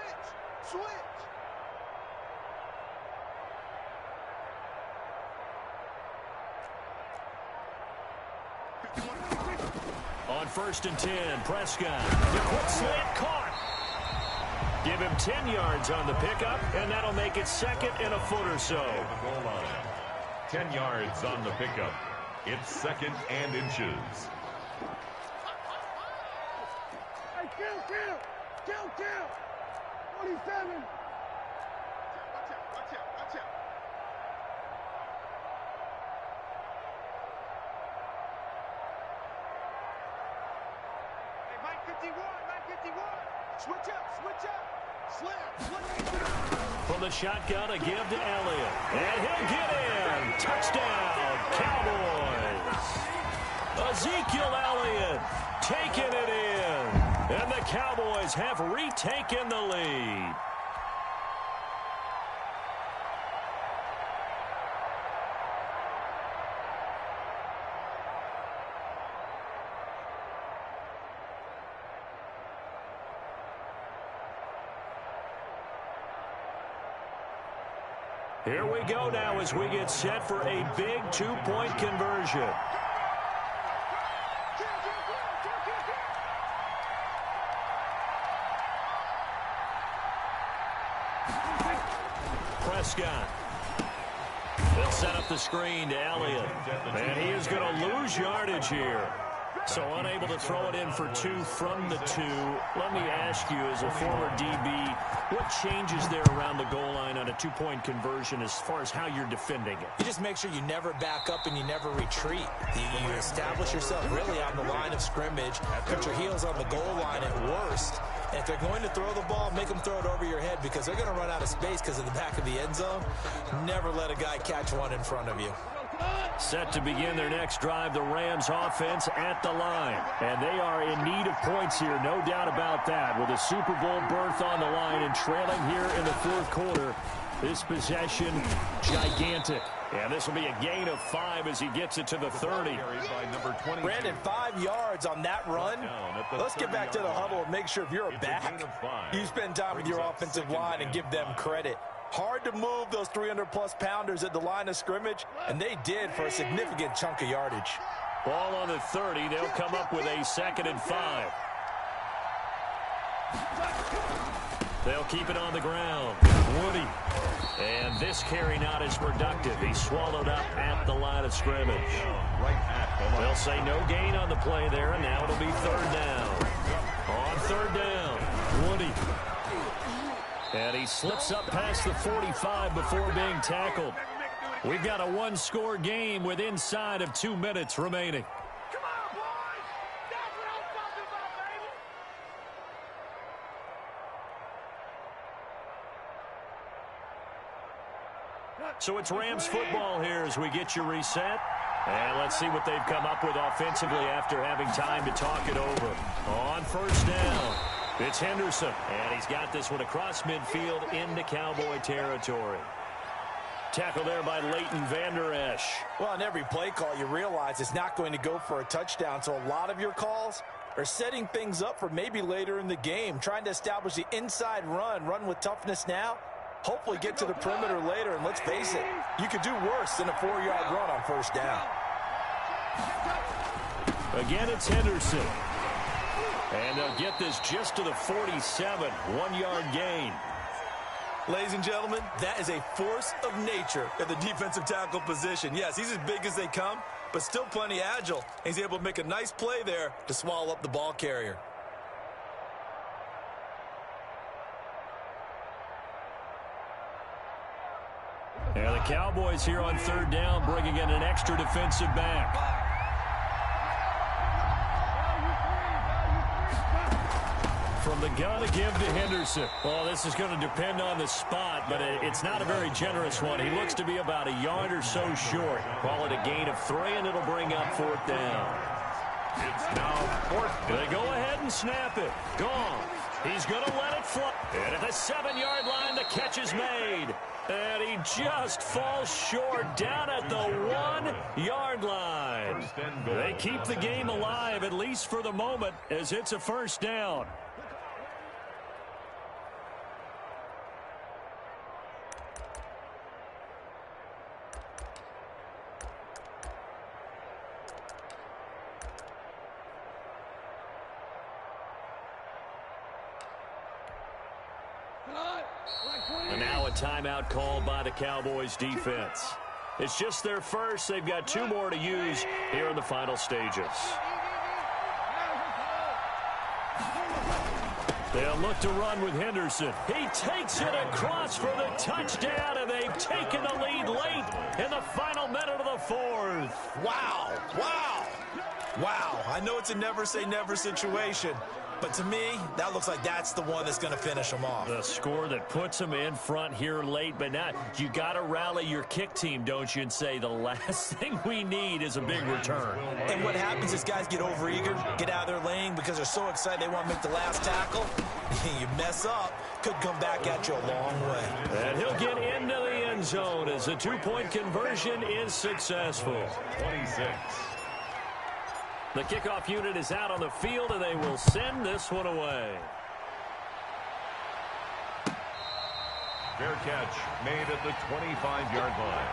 On first and 10, Prescott. The quick slant caught. Give him 10 yards on the pickup, and that'll make it second and a foot or so. The goal line. 10 yards on the pickup. It's second and inches. Hey, kill! 47! Watch out. Hey, Mike 51! Switch up! Slip! From the shotgun, a give to Elliott. And he'll get in. Touchdown, Cowboys. Ezekiel Elliott taking it in. And the Cowboys have retaken the lead. Here we go now as we get set for a big two-point conversion. Prescott. They'll set up the screen to Elliott. And he is going to lose yardage here. So unable to throw it in for 2 from the 2. Let me ask you, as a former DB, what changes there around the goal line on a two-point conversion as far as how you're defending it? You just make sure you never back up and you never retreat. You establish yourself really on the line of scrimmage, put your heels on the goal line at worst. And if they're going to throw the ball, make them throw it over your head because they're going to run out of space because of the back of the end zone. Never let a guy catch one in front of you. Set to begin their next drive, the Rams offense at the line. And they are in need of points here, no doubt about that. With a Super Bowl berth on the line and trailing here in the fourth quarter, this possession, gigantic. And this will be a gain of 5 as he gets it to the 30. Brandon, 5 yards on that run. Let's get back to the huddle and make sure if you're a back, you spend time with your offensive line and give them credit. Hard to move those 300-plus pounders at the line of scrimmage, and they did for a significant chunk of yardage. Ball on the 30. They'll come up with a 2nd and 5. They'll keep it on the ground. Woody. And this carry not as productive. He's swallowed up at the line of scrimmage. They'll say no gain on the play there, and now it'll be 3rd down. On 3rd down, Woody. And he slips up past the 45 before being tackled. We've got a one-score game with inside of 2 minutes remaining. Come on, boys! That's what I'm talking about, baby! So it's Rams football here as we get you reset. And let's see what they've come up with offensively after having time to talk it over. On 1st down, it's Henderson. And he's got this one across midfield into Cowboy territory. Tackle there by Leighton Vander Esch. Well, on every play call, you realize it's not going to go for a touchdown. So a lot of your calls are setting things up for maybe later in the game, trying to establish the inside run with toughness now. Hopefully get to the perimeter later, and let's face it, you could do worse than a 4-yard run on 1st down. Again, it's Henderson. And they'll get this just to the 47, 1-yard gain. Ladies and gentlemen, that is a force of nature at the defensive tackle position. Yes, he's as big as they come, but still plenty agile. He's able to make a nice play there to swallow up the ball carrier. And the Cowboys here on 3rd down, bringing in an extra defensive back. From the gun, a give to Henderson. Well, this is going to depend on the spot, but it's not a very generous one. He looks to be about a yard or so short. Call it a gain of 3, and it'll bring up 4th down. It's now 4th. They go ahead and snap it. Gone. He's going to let it fly. And at the 7-yard line, the catch is made. And he just falls short down at the 1-yard line. They keep the game alive, at least for the moment, as it's a first down. And now a timeout called by the Cowboys defense. It's just their first. They've got 2 more to use here in the final stages. They'll look to run with Henderson. He takes it across for the touchdown, and they've taken the lead late in the final minute of the 4th. Wow. Wow. Wow. I know it's a never say never situation, but to me, that looks like that's the one that's going to finish them off. The score that puts them in front here late, but now you got to rally your kick team, don't you, and say the last thing we need is a big return. And what happens is guys get overeager, get out of their lane because they're so excited they want to make the last tackle. You mess up, could come back at you a long way. And he'll get into the end zone as the 2-point conversion is successful. 26. The kickoff unit is out on the field, and they will send this one away. Fair catch made at the 25-yard line.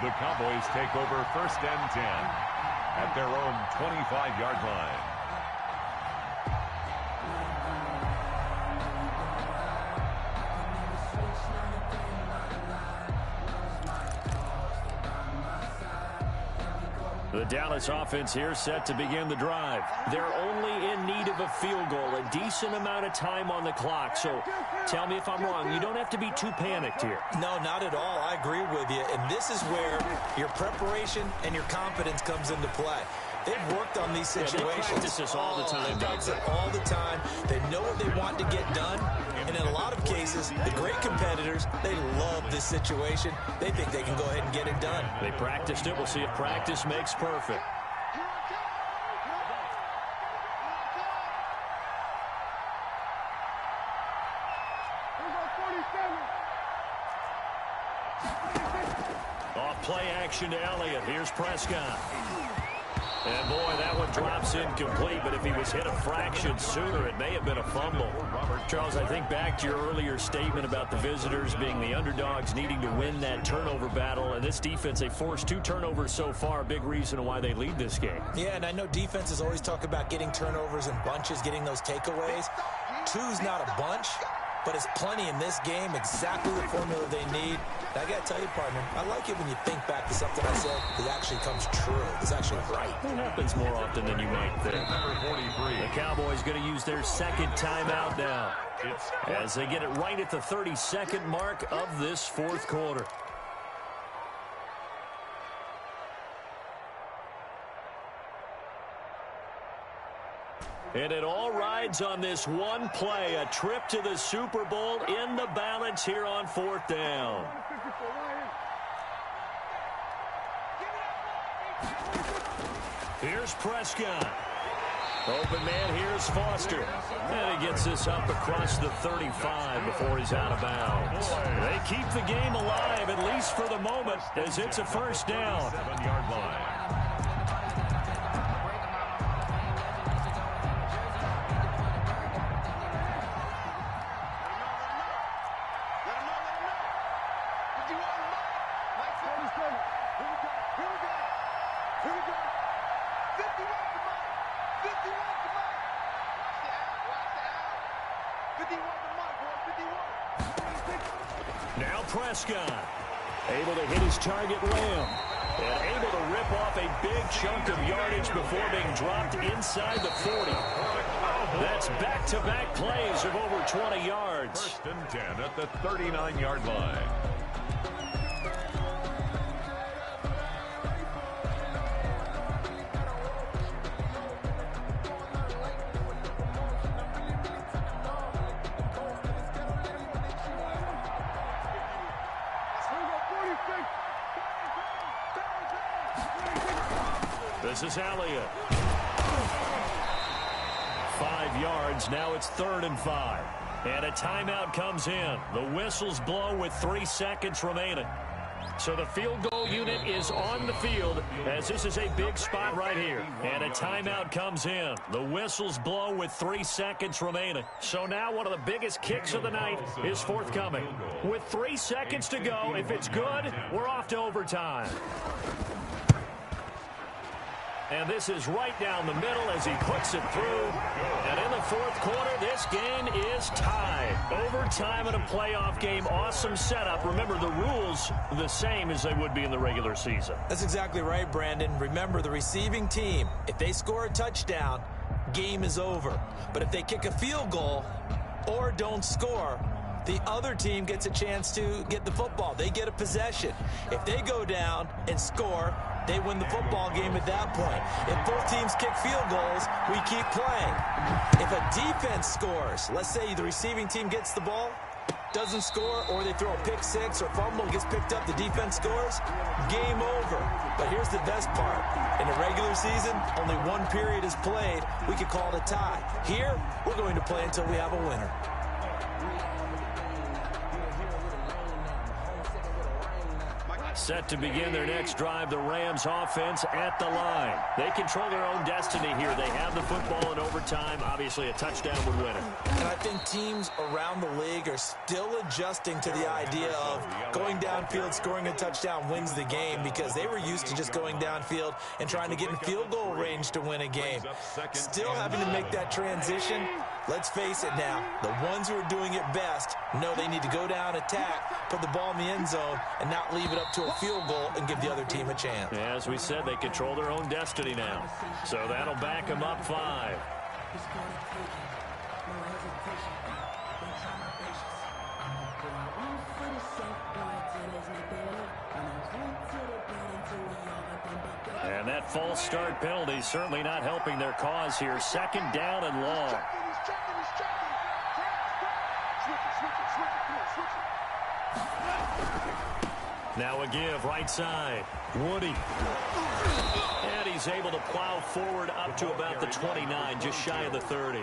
The Cowboys take over 1st and 10 at their own 25-yard line. The Dallas offense here set to begin the drive. They're only in need of a field goal, a decent amount of time on the clock. So tell me if I'm wrong. You don't have to be too panicked here. No, not at all. I agree with you. And this is where your preparation and your confidence comes into play. They've worked on these situations. Yeah, they practice this all the time. They practice it all the time. They know what they want to get done. And in a lot of cases, the great competitors, they love this situation. They think they can go ahead and get it done. They practiced it. We'll see if practice makes perfect. Off play action to Elliott. Here's Prescott. And, boy, that one drops incomplete, but if he was hit a fraction sooner, it may have been a fumble. Charles, I think back to your earlier statement about the visitors being the underdogs needing to win that turnover battle, and this defense, they forced 2 turnovers so far, a big reason why they lead this game. Yeah, and I know defenses always talk about getting turnovers in bunches, getting those takeaways. 2's not a bunch, but it's plenty in this game, exactly the formula they need. And I got to tell you, partner, I like it when you think back to something I said that actually comes true. It's actually right. It happens more often than you might think. Number 43. The Cowboys going to use their second timeout now as they get it right at the 32nd mark of this 4th quarter. And it all rides on this one play, a trip to the Super Bowl in the balance here on 4th down. Here's Prescott. Open man, here's Foster. And he gets this up across the 35 before he's out of bounds. They keep the game alive, at least for the moment, as it's a first down. 7-yard line. Now Prescott, able to hit his target Lamb, and able to rip off a big chunk of yardage before being dropped inside the 40. That's back-to-back plays of over 20 yards. 1st and 10 at the 39-yard line. This is Elliott. 5 yards. Now it's 3rd and 5. And a timeout comes in. The whistles blow with 3 seconds remaining. So the field goal unit is on the field as this is a big spot right here. And a timeout comes in. The whistles blow with 3 seconds remaining. So now one of the biggest kicks of the night is forthcoming. With 3 seconds to go, if it's good, we're off to overtime. And this is right down the middle as he puts it through. And in the fourth quarter, this game is tied. Overtime in a playoff game. Awesome setup. Remember, the rules the same as they would be in the regular season. That's exactly right, Brandon. Remember, the receiving team, if they score a touchdown, game is over. But if they kick a field goal or don't score, the other team gets a chance to get the football. They get a possession. If they go down and score, they win the football game at that point. If both teams kick field goals, we keep playing. If a defense scores, let's say the receiving team gets the ball, doesn't score, or they throw a pick six or fumble, gets picked up, the defense scores, game over. But here's the best part. In a regular season, only one period is played. We could call it a tie. Here, we're going to play until we have a winner. Set to begin their next drive, the Rams offense at the line. They control their own destiny here. They have the football in overtime. Obviously, a touchdown would win it. And I think teams around the league are still adjusting to the idea of going downfield, scoring a touchdown wins the game, because they were used to just going downfield and trying to get in field goal range to win a game. Still having to make that transition. Let's face it now, the ones who are doing it best know they need to go down, attack, put the ball in the end zone, and not leave it up to a field goal and give the other team a chance. Yeah, as we said, they control their own destiny now. So that'll back them up 5. And that false start penalty is certainly not helping their cause here. 2nd down and long. Now a give, right side. Woody. And he's able to plow forward up to about the 29, just shy of the 30.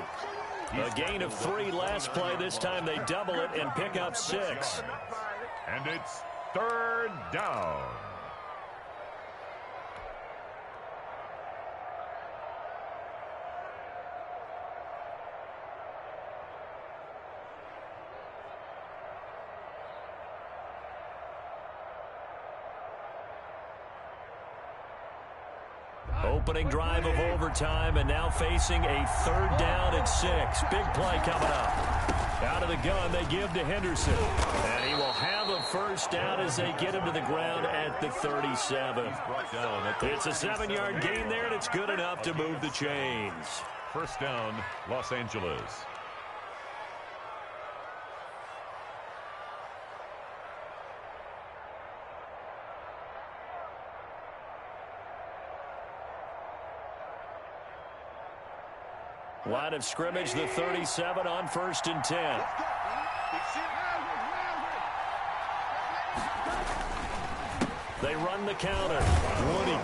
A gain of 3 last play. This time they double it and pick up 6. And it's 3rd down. Opening drive of overtime, and now facing a 3rd down and 6. Big play coming up. Out of the gun, they give to Henderson. And he will have a 1st down as they get him to the ground at the 37. It's a 7-yard gain there, and it's good enough to move the chains. 1st down, Los Angeles. Line of scrimmage, the 37 on 1st and 10. They run the counter. Woody.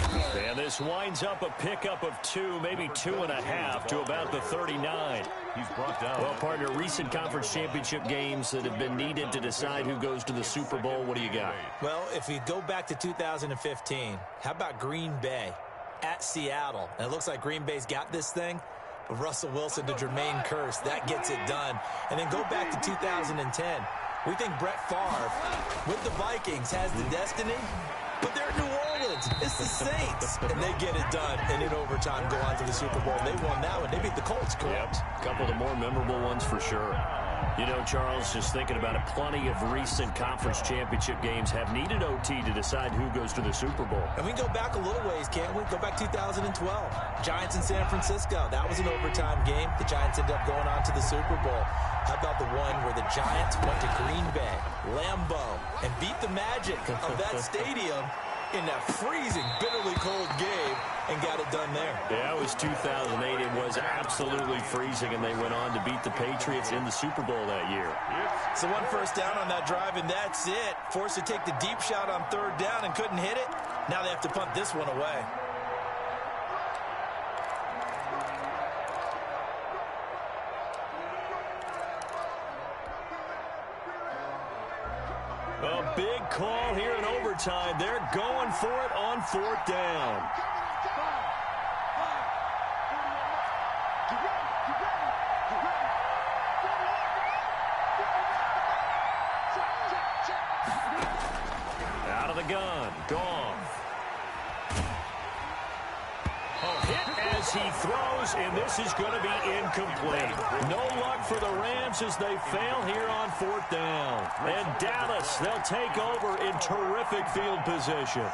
And this winds up a pickup of 2, maybe 2.5 to about the 39. He's brought down. Well, partner, recent conference championship games that have been needed to decide who goes to the Super Bowl. What do you got? Well, if we go back to 2015, how about Green Bay at Seattle? And it looks like Green Bay's got this thing. Russell Wilson to Jermaine Kearse, that gets it done. And then go back to 2010. We think Brett Favre with the Vikings has the destiny, but they're New Orleans. It's the Saints. And they get it done. And in overtime, go on to the Super Bowl. They won that one. They beat the Colts, correct? Yep. A couple of the more memorable ones for sure. You know, Charles, just thinking about it, plenty of recent conference championship games have needed OT to decide who goes to the Super Bowl. And we can go back a little ways, can't we? Go back 2012. Giants in San Francisco. That was an overtime game. The Giants ended up going on to the Super Bowl. How about the one where the Giants went to Green Bay, Lambeau, and beat the magic of that stadium in that freezing, bitterly cold game and got it done there. Yeah, it was 2008. It was absolutely freezing, and they went on to beat the Patriots in the Super Bowl that year. So 1 first down on that drive, and that's it. Forced to take the deep shot on 3rd down and couldn't hit it. Now they have to punt this one away. A big call here in overtime. They're going for it on fourth down. Out of the gun. Goff. Hit as he throws, and this is going to be incomplete. No luck for the Rams as they fail here on fourth down. And Dallas, they'll take over in terrific field position.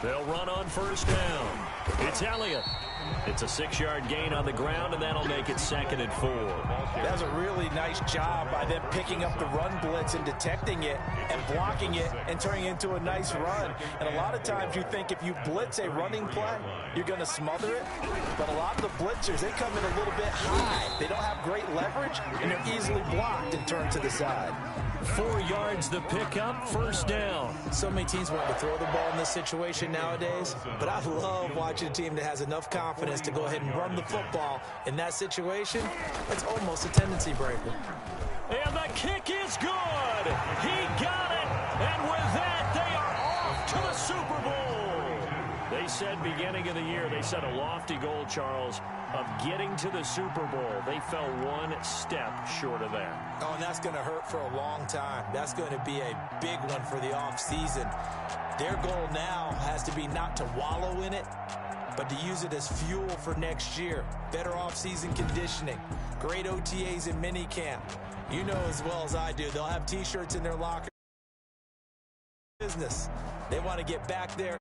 They'll run on first down. It's Elliott. It's a 6-yard gain on the ground, and that'll make it 2nd and 4. That was a really nice job by them picking up the run blitz and detecting it and blocking it and turning it into a nice run. And a lot of times you think if you blitz a running play, you're going to smother it. But a lot of the blitzers, they come in a little bit high. They don't have great leverage, and they're easily blocked and turned to the side. 4 yards the pickup, first down. So many teams want to throw the ball in this situation nowadays, but I love watching a team that has enough confidence to go ahead and run the football. In that situation, it's almost a tendency breaker. And the kick is good. He got it. And with that, they are off to the Super Bowl. They said beginning of the year, they set a lofty goal, Charles, of getting to the Super Bowl. They fell one step short of that. Oh, and that's going to hurt for a long time. That's going to be a big one for the offseason. Their goal now has to be not to wallow in it, but to use it as fuel for next year. Better offseason conditioning, great OTAs and minicamp. You know as well as I do, they'll have T-shirts in their locker business. They want to get back there.